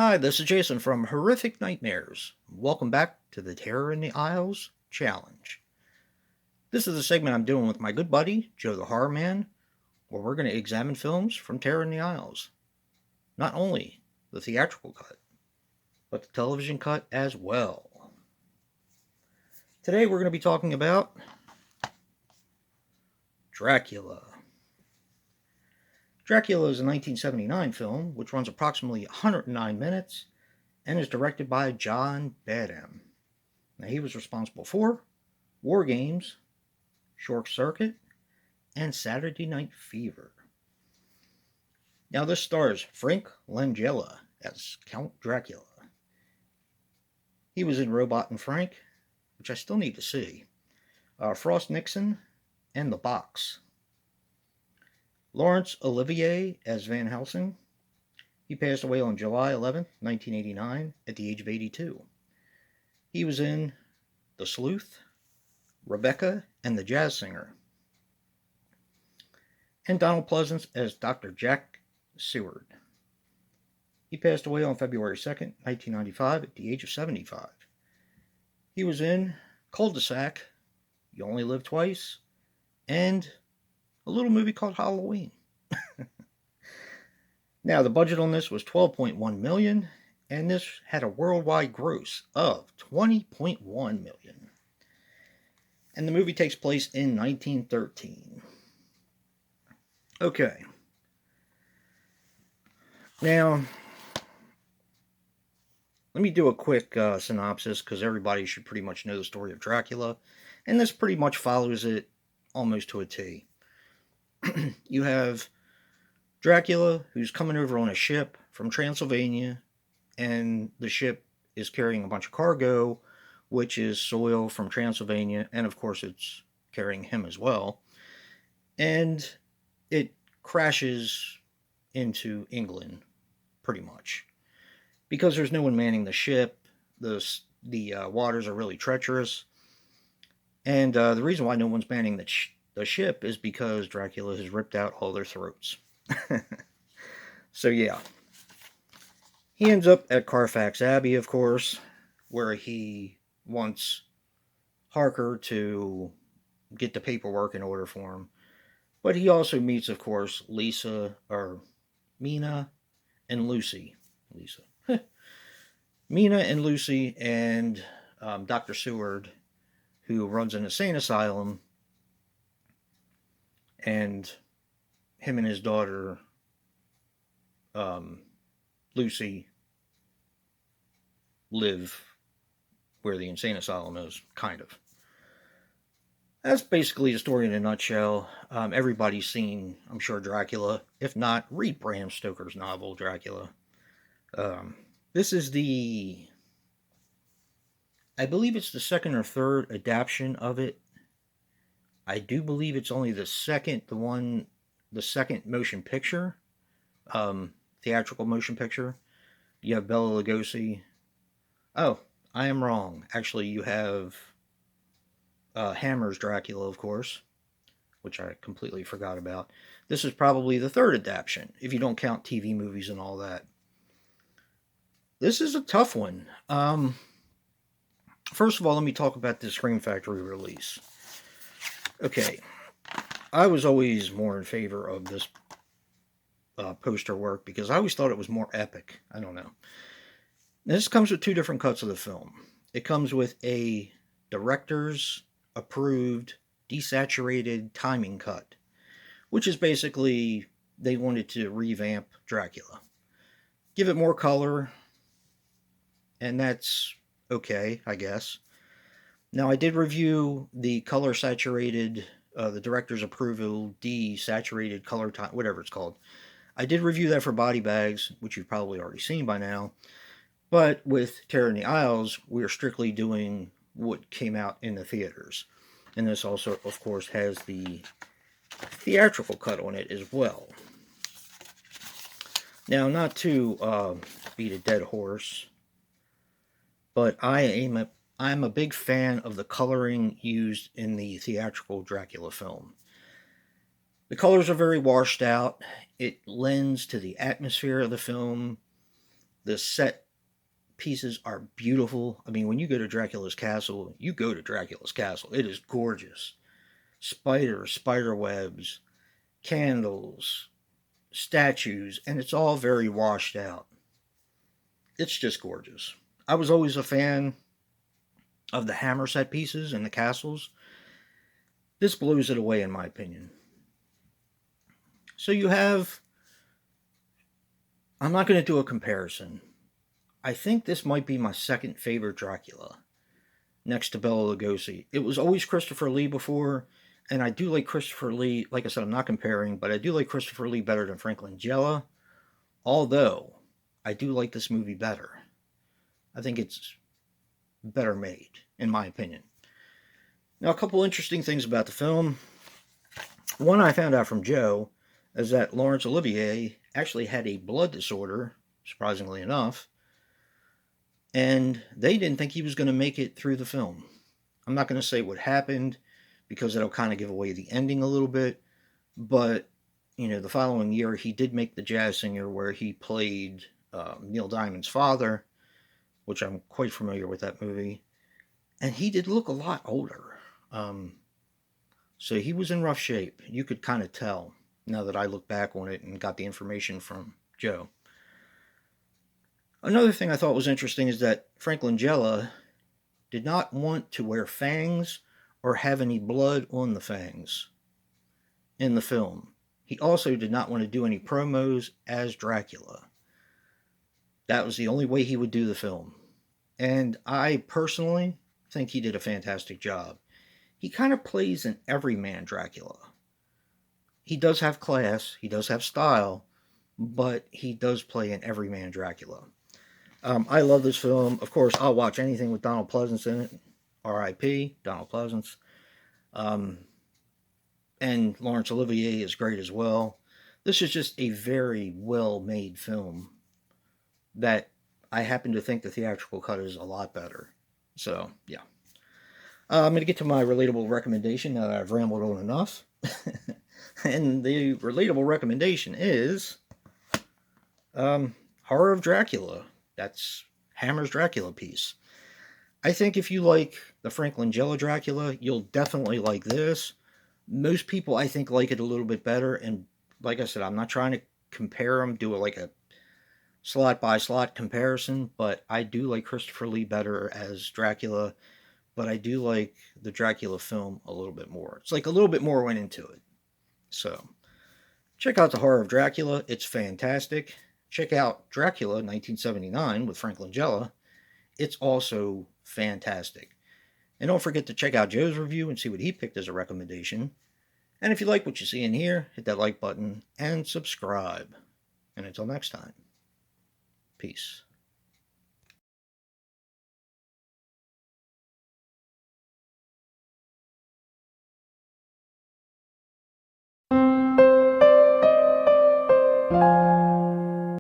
Hi, this is Jason from Horrific Nightmares. Welcome back to the Terror in the Isles Challenge. This is a segment I'm doing with my good buddy, Joe the Horror Man, where we're going to examine films from Terror in the Isles. Not only the theatrical cut, but the television cut as well. Today we're going to be talking about Dracula. Dracula is a 1979 film which runs approximately 109 minutes and is directed by John Badham. Now, he was responsible for War Games, Short Circuit, and Saturday Night Fever. Now, this stars Frank Langella as Count Dracula. He was in Robot and Frank, which I still need to see, Frost Nixon, and The Box. Laurence Olivier as Van Helsing. He passed away on July 11th, 1989, at the age of 82. He was in The Sleuth, Rebecca, and the Jazz Singer. And Donald Pleasance as Dr. Jack Seward. He passed away on February 2nd, 1995, at the age of 75. He was in Cul-de-sac, You Only Live Twice, and a little movie called Halloween. Now, the budget on this was $12.1 million, and this had a worldwide gross of $20.1 million. And the movie takes place in 1913. Okay. Now, let me do a quick synopsis, because everybody should pretty much know the story of Dracula, and this pretty much follows it almost to a T. You have Dracula, who's coming over on a ship from Transylvania, and the ship is carrying a bunch of cargo, which is soil from Transylvania, and of course it's carrying him as well. And it crashes into England, pretty much. Because there's no one manning the ship, the waters are really treacherous. And the reason why no one's manning the ship is because Dracula has ripped out all their throats. So yeah. He ends up at Carfax Abbey, of course, where he wants Harker to get the paperwork in order for him. But he also meets, of course, Mina and Lucy. Mina and Lucy and Dr. Seward, who runs an insane asylum, and him and his daughter, Lucy, live where the insane asylum is, kind of. That's basically the story in a nutshell. Everybody's seen, I'm sure, Dracula. If not, read Bram Stoker's novel, Dracula. This is I believe it's the second or third adaptation of it. I do believe it's only the second motion picture, theatrical motion picture. You have Bela Lugosi. Oh, I am wrong. Actually, you have Hammer's Dracula, of course, which I completely forgot about. This is probably the third adaptation, if you don't count TV movies and all that. This is a tough one. First of all, let me talk about the Scream Factory release. Okay, I was always more in favor of this poster work because I always thought it was more epic. I don't know. This comes with two different cuts of the film. It comes with a director's approved desaturated timing cut, which is basically they wanted to revamp Dracula, give it more color, and that's okay, I guess. Now, I did review the color saturated, the director's approval desaturated color time, whatever it's called. I did review that for Body Bags, which you've probably already seen by now. But with Terror in the Isles, we're strictly doing what came out in the theaters. And this also, of course, has the theatrical cut on it as well. Now, not to beat a dead horse, but I'm a big fan of the coloring used in the theatrical Dracula film. The colors are very washed out. It lends to the atmosphere of the film. The set pieces are beautiful. I mean, when you go to Dracula's castle, you go to Dracula's castle. It is gorgeous. Spiders, spider webs, candles, statues, and it's all very washed out. It's just gorgeous. I was always a fan of the hammer set pieces and the castles. This blows it away, in my opinion. So you have. I'm not going to do a comparison. I think this might be my second favorite Dracula, next to Bela Lugosi. It was always Christopher Lee before, and I do like Christopher Lee. Like I said, I'm not comparing, but I do like Christopher Lee better than Frank Langella. Although, I do like this movie better. I think it's better made, in my opinion. Now, a couple interesting things about the film. One I found out from Joe is that Laurence Olivier actually had a blood disorder, surprisingly enough, and they didn't think he was going to make it through the film. I'm not going to say what happened because it'll kind of give away the ending a little bit, but the following year he did make The Jazz Singer, where he played Neil Diamond's father, which I'm quite familiar with that movie, and he did look a lot older. So he was in rough shape. You could kind of tell now that I look back on it and got the information from Joe. Another thing I thought was interesting is that Frank Langella did not want to wear fangs or have any blood on the fangs in the film. He also did not want to do any promos as Dracula. That was the only way he would do the film. And I personally think he did a fantastic job. He kind of plays an everyman Dracula. He does have class, he does have style, but he does play an everyman Dracula. I love this film. Of course, I'll watch anything with Donald Pleasance in it. R.I.P. Donald Pleasance. And Laurence Olivier is great as well. This is just a very well-made film that I happen to think the theatrical cut is a lot better. So, yeah. I'm going to get to my relatable recommendation now that I've rambled on enough. And the relatable recommendation is Horror of Dracula. That's Hammer's Dracula piece. I think if you like the Frank Langella Dracula, you'll definitely like this. Most people, I think, like it a little bit better. And like I said, I'm not trying to compare them, do a slot by slot comparison, but I do like Christopher Lee better as Dracula, but I do like the Dracula film a little bit more. It's like a little bit more went into it. So, check out The Horror of Dracula. It's fantastic. Check out Dracula 1979 with Frank Langella. It's also fantastic. And don't forget to check out Joe's review and see what he picked as a recommendation. And if you like what you see in here, hit that like button and subscribe. And until next time, peace.